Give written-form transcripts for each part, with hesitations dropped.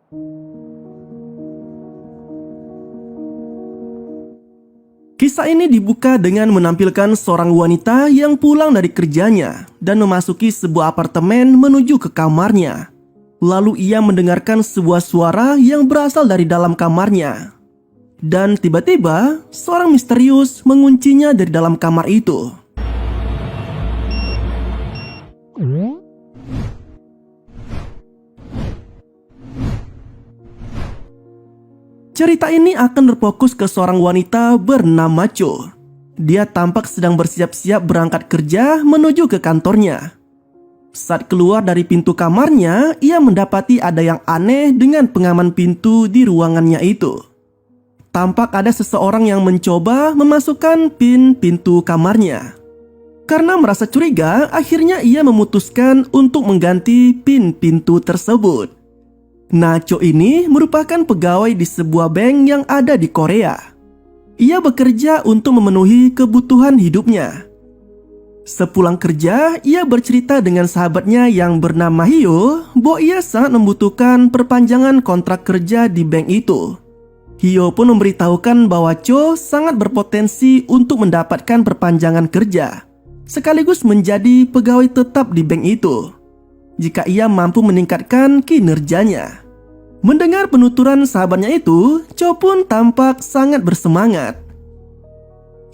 Kisah ini dibuka dengan menampilkan seorang wanita yang pulang dari kerjanya dan memasuki sebuah apartemen menuju ke kamarnya. Lalu ia mendengarkan sebuah suara yang berasal dari dalam kamarnya. Dan tiba-tiba seorang misterius menguncinya dari dalam kamar itu. Cerita ini akan berfokus ke seorang wanita bernama Cho. Dia tampak sedang bersiap-siap berangkat kerja menuju ke kantornya. Saat keluar dari pintu kamarnya, ia mendapati ada yang aneh dengan pengaman pintu di ruangannya itu. Tampak ada seseorang yang mencoba memasukkan pin pintu kamarnya. Karena merasa curiga, akhirnya ia memutuskan untuk mengganti pin pintu tersebut. Nah, Cho ini merupakan pegawai di sebuah bank yang ada di Korea. Ia bekerja untuk memenuhi kebutuhan hidupnya. Sepulang kerja, ia bercerita dengan sahabatnya yang bernama Hyo bahwa ia sangat membutuhkan perpanjangan kontrak kerja di bank itu. Hyo pun memberitahukan bahwa Cho sangat berpotensi untuk mendapatkan perpanjangan kerja, sekaligus menjadi pegawai tetap di bank itu jika ia mampu meningkatkan kinerjanya. Mendengar penuturan sahabatnya itu, Cho pun tampak sangat bersemangat.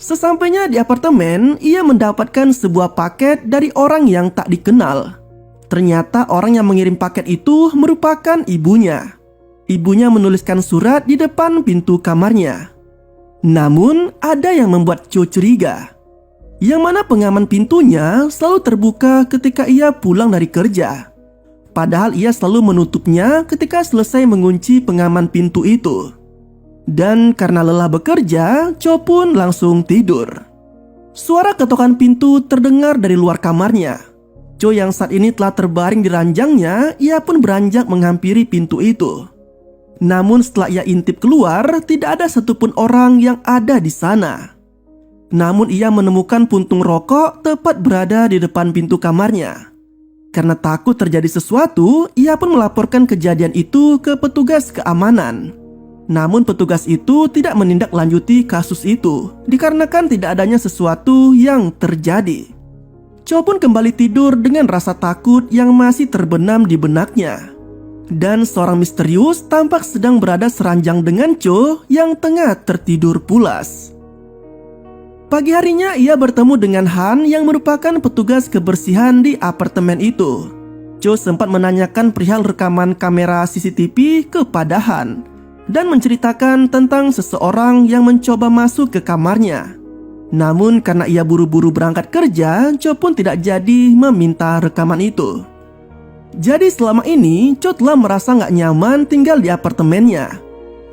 Sesampainya di apartemen, ia mendapatkan sebuah paket dari orang yang tak dikenal. Ternyata orang yang mengirim paket itu merupakan ibunya. Ibunya menuliskan surat di depan pintu kamarnya. Namun, ada yang membuat Cho curiga, yang mana pengaman pintunya selalu terbuka ketika ia pulang dari kerja. Padahal ia selalu menutupnya ketika selesai mengunci pengaman pintu itu. Dan karena lelah bekerja, Cho pun langsung tidur. Suara ketokan pintu terdengar dari luar kamarnya. Cho yang saat ini telah terbaring di ranjangnya, ia pun beranjak menghampiri pintu itu. Namun setelah ia intip keluar, tidak ada satupun orang yang ada di sana. Namun ia menemukan puntung rokok tepat berada di depan pintu kamarnya. Karena takut terjadi sesuatu, ia pun melaporkan kejadian itu ke petugas keamanan. Namun petugas itu tidak menindaklanjuti kasus itu, dikarenakan tidak adanya sesuatu yang terjadi. Cho pun kembali tidur dengan rasa takut yang masih terbenam di benaknya. Dan seorang misterius tampak sedang berada seranjang dengan Cho yang tengah tertidur pulas. Pagi harinya ia bertemu dengan Han yang merupakan petugas kebersihan di apartemen itu. Cho sempat menanyakan perihal rekaman kamera CCTV kepada Han dan menceritakan tentang seseorang yang mencoba masuk ke kamarnya. Namun karena ia buru-buru berangkat kerja, Cho pun tidak jadi meminta rekaman itu. Jadi selama ini Cho telah merasa gak nyaman tinggal di apartemennya.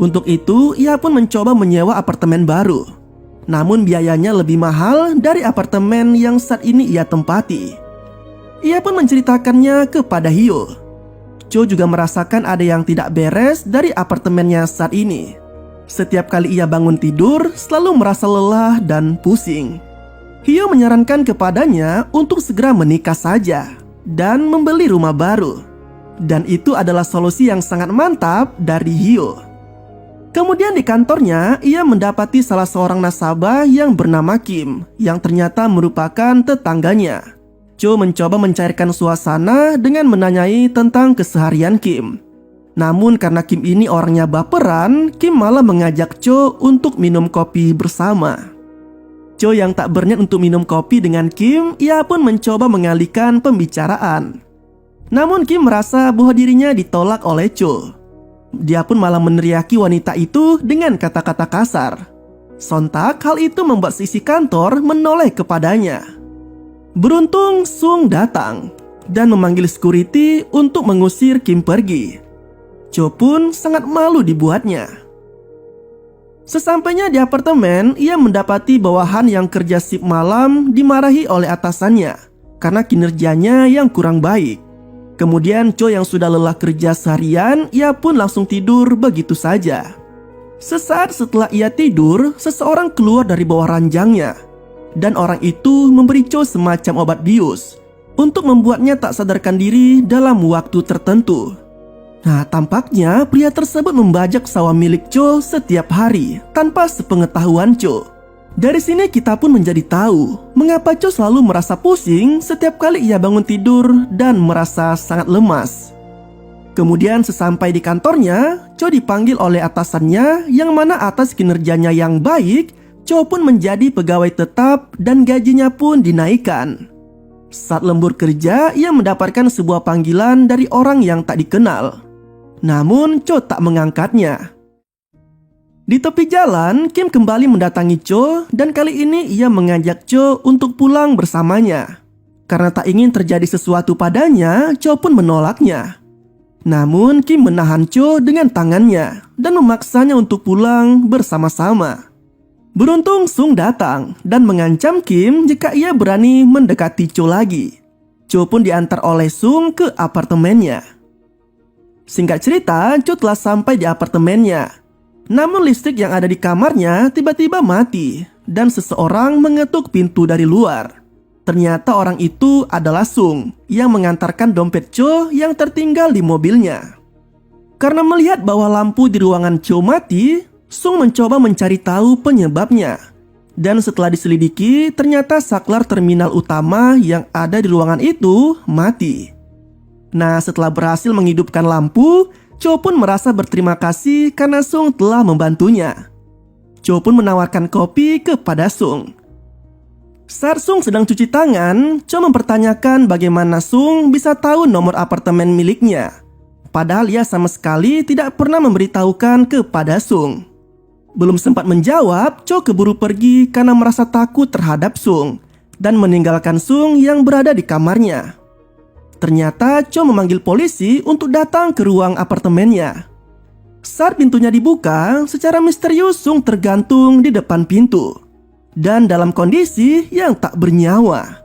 Untuk itu ia pun mencoba menyewa apartemen baru. Namun biayanya lebih mahal dari apartemen yang saat ini ia tempati. Ia pun menceritakannya kepada Hyo. Cho juga merasakan ada yang tidak beres dari apartemennya saat ini. Setiap kali ia bangun tidur, selalu merasa lelah dan pusing. Hyo menyarankan kepadanya untuk segera menikah saja dan membeli rumah baru. Dan itu adalah solusi yang sangat mantap dari Hyo. Kemudian di kantornya, ia mendapati salah seorang nasabah yang bernama Kim, yang ternyata merupakan tetangganya. Cho mencoba mencairkan suasana dengan menanyai tentang keseharian Kim. Namun karena Kim ini orangnya baperan, Kim malah mengajak Cho untuk minum kopi bersama. Cho yang tak berniat untuk minum kopi dengan Kim, ia pun mencoba mengalihkan pembicaraan. Namun Kim merasa bahwa dirinya ditolak oleh Cho. Dia pun malah meneriaki wanita itu dengan kata-kata kasar. Sontak hal itu membuat seisi kantor menoleh kepadanya. Beruntung Sung datang dan memanggil security untuk mengusir Kim pergi. Cho pun sangat malu dibuatnya. Sesampainya di apartemen, ia mendapati bahwa Han yang kerja shift malam dimarahi oleh atasannya karena kinerjanya yang kurang baik. Kemudian Cho yang sudah lelah kerja seharian, ia pun langsung tidur begitu saja. Sesaat setelah ia tidur, seseorang keluar dari bawah ranjangnya. Dan orang itu memberi Cho semacam obat bius untuk membuatnya tak sadarkan diri dalam waktu tertentu. Nah, tampaknya pria tersebut membajak sawah milik Cho setiap hari tanpa sepengetahuan Cho. Dari sini kita pun menjadi tahu mengapa Cho selalu merasa pusing setiap kali ia bangun tidur dan merasa sangat lemas. Kemudian sesampai di kantornya, Cho dipanggil oleh atasannya yang mana atas kinerjanya yang baik, Cho pun menjadi pegawai tetap dan gajinya pun dinaikkan. Saat lembur kerja, ia mendapatkan sebuah panggilan dari orang yang tak dikenal. Namun Cho tak mengangkatnya. Di tepi jalan, Kim kembali mendatangi Cho dan kali ini ia mengajak Cho untuk pulang bersamanya. Karena tak ingin terjadi sesuatu padanya, Cho pun menolaknya. Namun Kim menahan Cho dengan tangannya dan memaksanya untuk pulang bersama-sama. Beruntung Sung datang dan mengancam Kim jika ia berani mendekati Cho lagi. Cho pun diantar oleh Sung ke apartemennya. Singkat cerita, Cho telah sampai di apartemennya. Namun listrik yang ada di kamarnya tiba-tiba mati dan seseorang mengetuk pintu dari luar. Ternyata orang itu adalah Sung yang mengantarkan dompet Cho yang tertinggal di mobilnya. Karena melihat bahwa lampu di ruangan Cho mati, Sung mencoba mencari tahu penyebabnya. Dan setelah diselidiki, ternyata saklar terminal utama yang ada di ruangan itu mati. Nah, setelah berhasil menghidupkan lampu, Cho pun merasa berterima kasih karena Sung telah membantunya. Cho pun menawarkan kopi kepada Sung. Saat Sung sedang cuci tangan, Cho mempertanyakan bagaimana Sung bisa tahu nomor apartemen miliknya. Padahal ia sama sekali tidak pernah memberitahukan kepada Sung. Belum sempat menjawab, Cho keburu pergi karena merasa takut terhadap Sung dan meninggalkan Sung yang berada di kamarnya. Ternyata Cho memanggil polisi untuk datang ke ruang apartemennya. Saat pintunya dibuka, secara misterius Sung tergantung di depan pintu dan dalam kondisi yang tak bernyawa.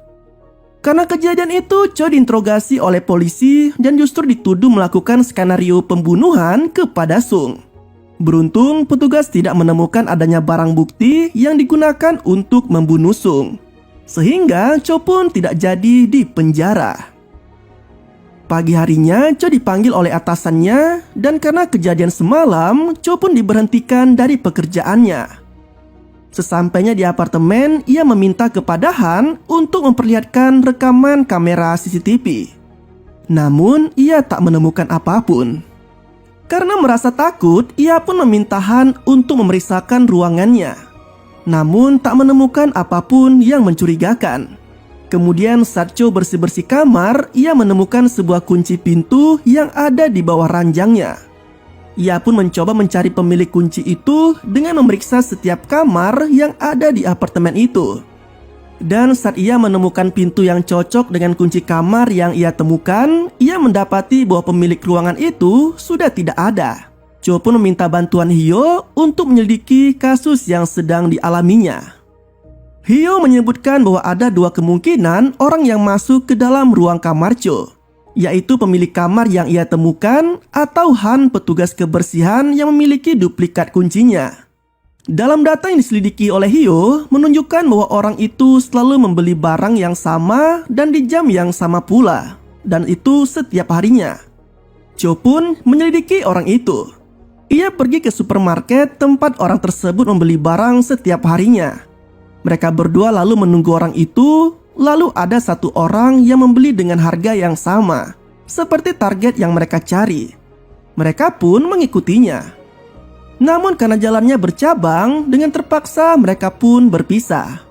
Karena kejadian itu, Cho diinterogasi oleh polisi dan justru dituduh melakukan skenario pembunuhan kepada Sung. Beruntung petugas tidak menemukan adanya barang bukti yang digunakan untuk membunuh Sung, sehingga Cho pun tidak jadi dipenjara. Pagi harinya, Cho dipanggil oleh atasannya dan karena kejadian semalam, Cho pun diberhentikan dari pekerjaannya. Sesampainya di apartemen, ia meminta kepada Han untuk memperlihatkan rekaman kamera CCTV. Namun, ia tak menemukan apapun. Karena merasa takut, ia pun meminta Han untuk memeriksakan ruangannya. Namun, tak menemukan apapun yang mencurigakan. Kemudian saat Cho bersih-bersih kamar, ia menemukan sebuah kunci pintu yang ada di bawah ranjangnya. Ia pun mencoba mencari pemilik kunci itu dengan memeriksa setiap kamar yang ada di apartemen itu. Dan saat ia menemukan pintu yang cocok dengan kunci kamar yang ia temukan, ia mendapati bahwa pemilik ruangan itu sudah tidak ada. Cho pun meminta bantuan Hyo untuk menyelidiki kasus yang sedang dialaminya. Hyo menyebutkan bahwa ada dua kemungkinan orang yang masuk ke dalam ruang kamar Cho, yaitu pemilik kamar yang ia temukan atau Han, petugas kebersihan yang memiliki duplikat kuncinya. Dalam data yang diselidiki oleh Hyo menunjukkan bahwa orang itu selalu membeli barang yang sama dan di jam yang sama pula, dan itu setiap harinya. Cho pun menyelidiki orang itu. Ia pergi ke supermarket tempat orang tersebut membeli barang setiap harinya. Mereka berdua lalu menunggu orang itu, lalu ada satu orang yang membeli dengan harga yang sama, seperti target yang mereka cari. Mereka pun mengikutinya. Namun karena jalannya bercabang, dengan terpaksa mereka pun berpisah.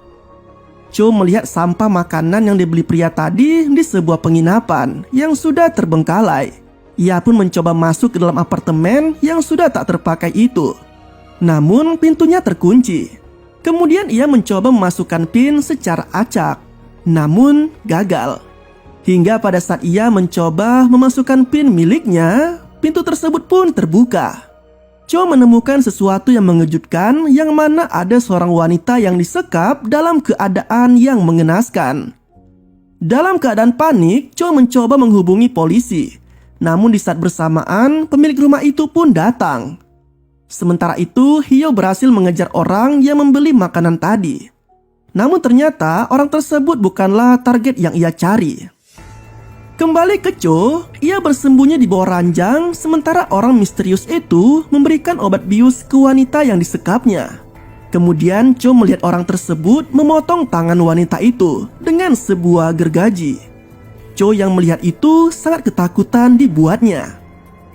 Cho melihat sampah makanan yang dibeli pria tadi di sebuah penginapan yang sudah terbengkalai. Ia pun mencoba masuk ke dalam apartemen yang sudah tak terpakai itu. Namun pintunya terkunci. Kemudian ia mencoba memasukkan pin secara acak, namun gagal. Hingga pada saat ia mencoba memasukkan pin miliknya, pintu tersebut pun terbuka. Cho menemukan sesuatu yang mengejutkan yang mana ada seorang wanita yang disekap dalam keadaan yang mengenaskan. Dalam keadaan panik, Cho mencoba menghubungi polisi. Namun di saat bersamaan, pemilik rumah itu pun datang. Sementara itu, Hyo berhasil mengejar orang yang membeli makanan tadi. Namun ternyata orang tersebut bukanlah target yang ia cari. Kembali ke Cho, ia bersembunyi di bawah ranjang sementara orang misterius itu memberikan obat bius ke wanita yang disekapnya. Kemudian Cho melihat orang tersebut memotong tangan wanita itu dengan sebuah gergaji. Cho yang melihat itu sangat ketakutan dibuatnya.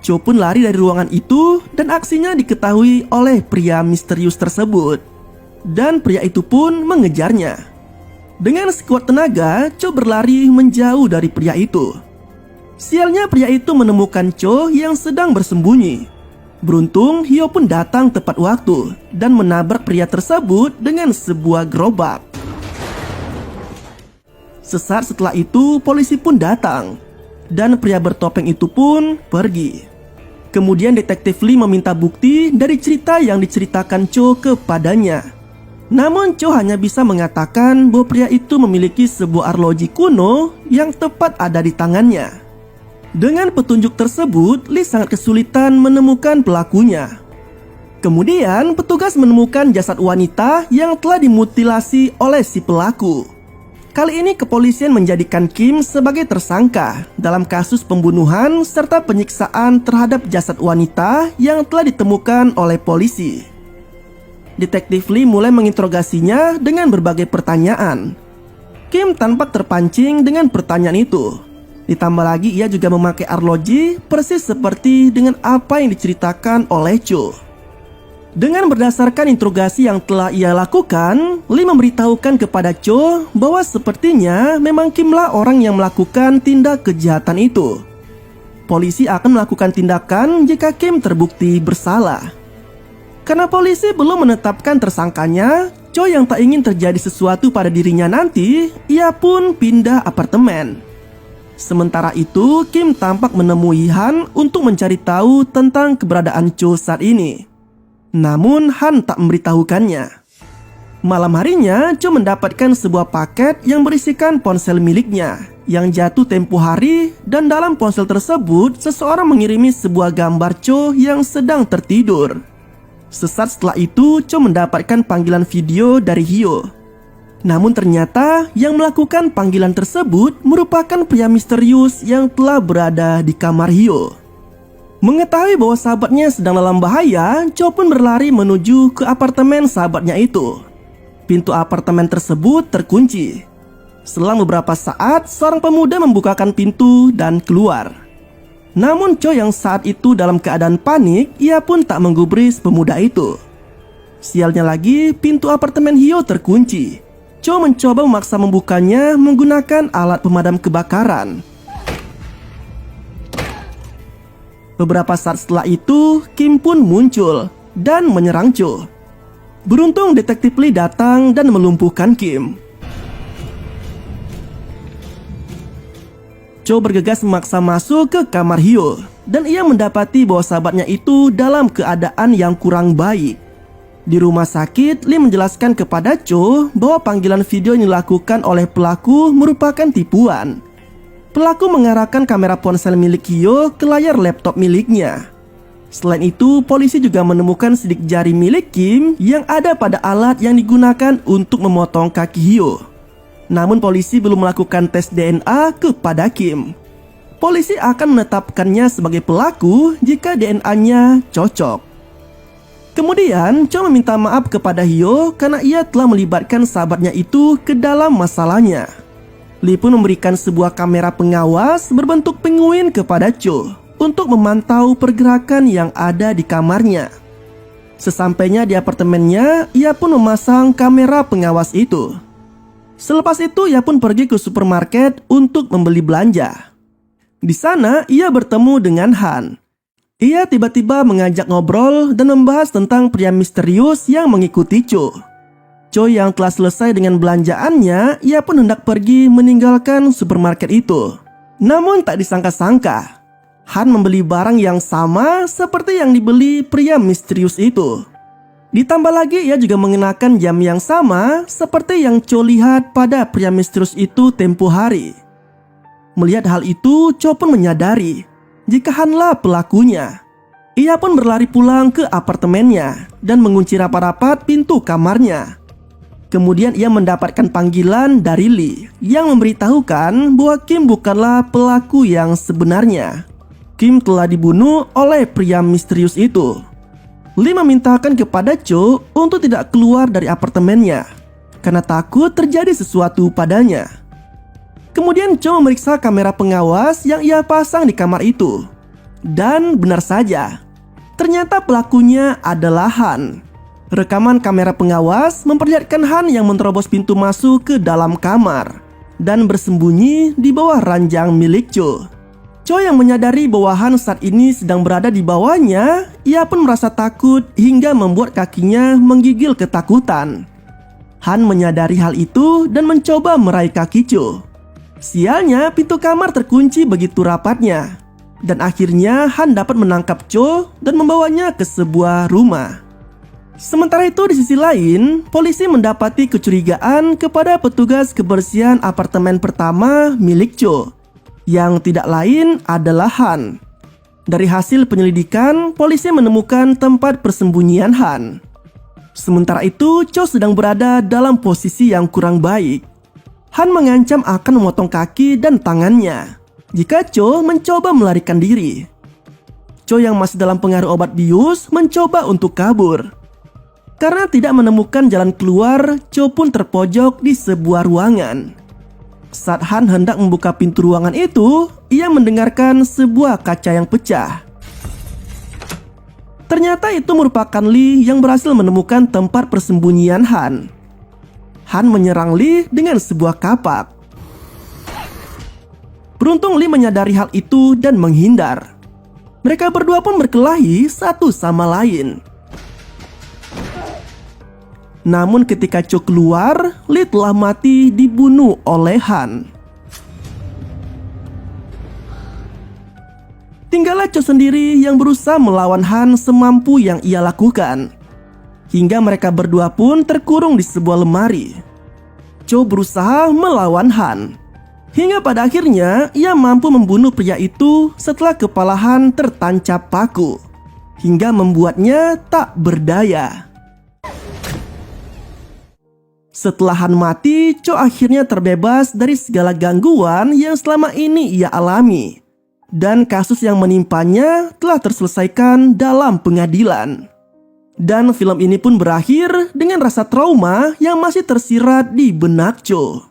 Cho pun lari dari ruangan itu dan aksinya diketahui oleh pria misterius tersebut. Dan pria itu pun mengejarnya. Dengan sekuat tenaga, Cho berlari menjauh dari pria itu. Sialnya pria itu menemukan Cho yang sedang bersembunyi. Beruntung, Hyo pun datang tepat waktu dan menabrak pria tersebut dengan sebuah gerobak. Sesaat setelah itu, polisi pun datang. Dan pria bertopeng itu pun pergi. Kemudian detektif Lee meminta bukti dari cerita yang diceritakan Cho kepadanya. Namun Cho hanya bisa mengatakan bahwa pria itu memiliki sebuah arloji kuno yang tepat ada di tangannya. Dengan petunjuk tersebut, Lee sangat kesulitan menemukan pelakunya. Kemudian petugas menemukan jasad wanita yang telah dimutilasi oleh si pelaku. Kali ini kepolisian menjadikan Kim sebagai tersangka dalam kasus pembunuhan serta penyiksaan terhadap jasad wanita yang telah ditemukan oleh polisi. Detektif Lee mulai menginterogasinya dengan berbagai pertanyaan. Kim tampak terpancing dengan pertanyaan itu. Ditambah lagi ia juga memakai arloji persis seperti dengan apa yang diceritakan oleh Cho. Dengan berdasarkan interogasi yang telah ia lakukan, Lee memberitahukan kepada Cho bahwa sepertinya memang Kimlah orang yang melakukan tindak kejahatan itu. Polisi akan melakukan tindakan jika Kim terbukti bersalah. Karena polisi belum menetapkan tersangkanya, Cho yang tak ingin terjadi sesuatu pada dirinya nanti, ia pun pindah apartemen. Sementara itu, Kim tampak menemui Han untuk mencari tahu tentang keberadaan Cho saat ini. Namun Han tak memberitahukannya. Malam harinya, Cho mendapatkan sebuah paket yang berisikan ponsel miliknya yang jatuh tempo hari, dan dalam ponsel tersebut seseorang mengirimi sebuah gambar Cho yang sedang tertidur. Sesaat setelah itu, Cho mendapatkan panggilan video dari Hyo. Namun ternyata yang melakukan panggilan tersebut merupakan pria misterius yang telah berada di kamar Hyo. Mengetahui bahwa sahabatnya sedang dalam bahaya, Cho pun berlari menuju ke apartemen sahabatnya itu. Pintu apartemen tersebut terkunci. Selang beberapa saat, seorang pemuda membukakan pintu dan keluar. Namun Cho yang saat itu dalam keadaan panik, ia pun tak menggubris pemuda itu. Sialnya lagi, pintu apartemen Hyo terkunci. Cho mencoba memaksa membukanya menggunakan alat pemadam kebakaran. Beberapa saat setelah itu, Kim pun muncul dan menyerang Cho. Beruntung detektif Lee datang dan melumpuhkan Kim. Cho bergegas memaksa masuk ke kamar Hyo dan ia mendapati bahwa sahabatnya itu dalam keadaan yang kurang baik. Di rumah sakit, Lee menjelaskan kepada Cho bahwa panggilan video yang dilakukan oleh pelaku merupakan tipuan. Pelaku mengarahkan kamera ponsel milik Hyo ke layar laptop miliknya. Selain itu, polisi juga menemukan sidik jari milik Kim yang ada pada alat yang digunakan untuk memotong kaki Hyo. Namun polisi belum melakukan tes DNA kepada Kim. Polisi akan menetapkannya sebagai pelaku jika DNA-nya cocok. Kemudian, Cho meminta maaf kepada Hyo karena ia telah melibatkan sahabatnya itu ke dalam masalahnya. Lee pun memberikan sebuah kamera pengawas berbentuk penguin kepada Cho untuk memantau pergerakan yang ada di kamarnya. Sesampainya di apartemennya, ia pun memasang kamera pengawas itu. Selepas itu, ia pun pergi ke supermarket untuk membeli belanja. Di sana, ia bertemu dengan Han. Ia tiba-tiba mengajak ngobrol dan membahas tentang pria misterius yang mengikuti Cho. Cho yang telah selesai dengan belanjaannya, ia pun hendak pergi meninggalkan supermarket itu. Namun tak disangka-sangka, Han membeli barang yang sama seperti yang dibeli pria misterius itu. Ditambah lagi ia juga mengenakan jam yang sama seperti yang Cho lihat pada pria misterius itu tempo hari. Melihat hal itu, Cho pun menyadari jika Hanlah pelakunya. Ia pun berlari pulang ke apartemennya dan mengunci rapat-rapat pintu kamarnya. Kemudian ia mendapatkan panggilan dari Lee yang memberitahukan bahwa Kim bukanlah pelaku yang sebenarnya. Kim telah dibunuh oleh pria misterius itu. Lee memintakan kepada Cho untuk tidak keluar dari apartemennya karena takut terjadi sesuatu padanya. Kemudian Cho memeriksa kamera pengawas yang ia pasang di kamar itu. Dan benar saja, ternyata pelakunya adalah Han. Rekaman kamera pengawas memperlihatkan Han yang menerobos pintu masuk ke dalam kamar dan bersembunyi di bawah ranjang milik Cho. Cho yang menyadari bahwa Han saat ini sedang berada di bawahnya, ia pun merasa takut hingga membuat kakinya menggigil ketakutan. Han menyadari hal itu dan mencoba meraih kaki Cho. Sialnya, pintu kamar terkunci begitu rapatnya. Dan akhirnya Han dapat menangkap Cho dan membawanya ke sebuah rumah. Sementara itu di sisi lain, polisi mendapati kecurigaan kepada petugas kebersihan apartemen pertama milik Cho, yang tidak lain adalah Han. Dari hasil penyelidikan, polisi menemukan tempat persembunyian Han. Sementara itu, Cho sedang berada dalam posisi yang kurang baik. Han mengancam akan memotong kaki dan tangannya jika Cho mencoba melarikan diri. Cho yang masih dalam pengaruh obat bius mencoba untuk kabur. Karena tidak menemukan jalan keluar, Cho pun terpojok di sebuah ruangan. Saat Han hendak membuka pintu ruangan itu, ia mendengarkan sebuah kaca yang pecah. Ternyata itu merupakan Lee yang berhasil menemukan tempat persembunyian Han. Han menyerang Lee dengan sebuah kapak. Beruntung Lee menyadari hal itu dan menghindar. Mereka berdua pun berkelahi satu sama lain. Namun ketika Cho keluar, Lee telah mati dibunuh oleh Han. Tinggallah Cho sendiri yang berusaha melawan Han semampu yang ia lakukan. Hingga mereka berdua pun terkurung di sebuah lemari. Cho berusaha melawan Han. Hingga pada akhirnya ia mampu membunuh pria itu setelah kepala Han tertancap paku. Hingga membuatnya tak berdaya. Setelah Han mati, Cho akhirnya terbebas dari segala gangguan yang selama ini ia alami. Dan kasus yang menimpanya telah terselesaikan dalam pengadilan. Dan film ini pun berakhir dengan rasa trauma yang masih tersirat di benak Cho.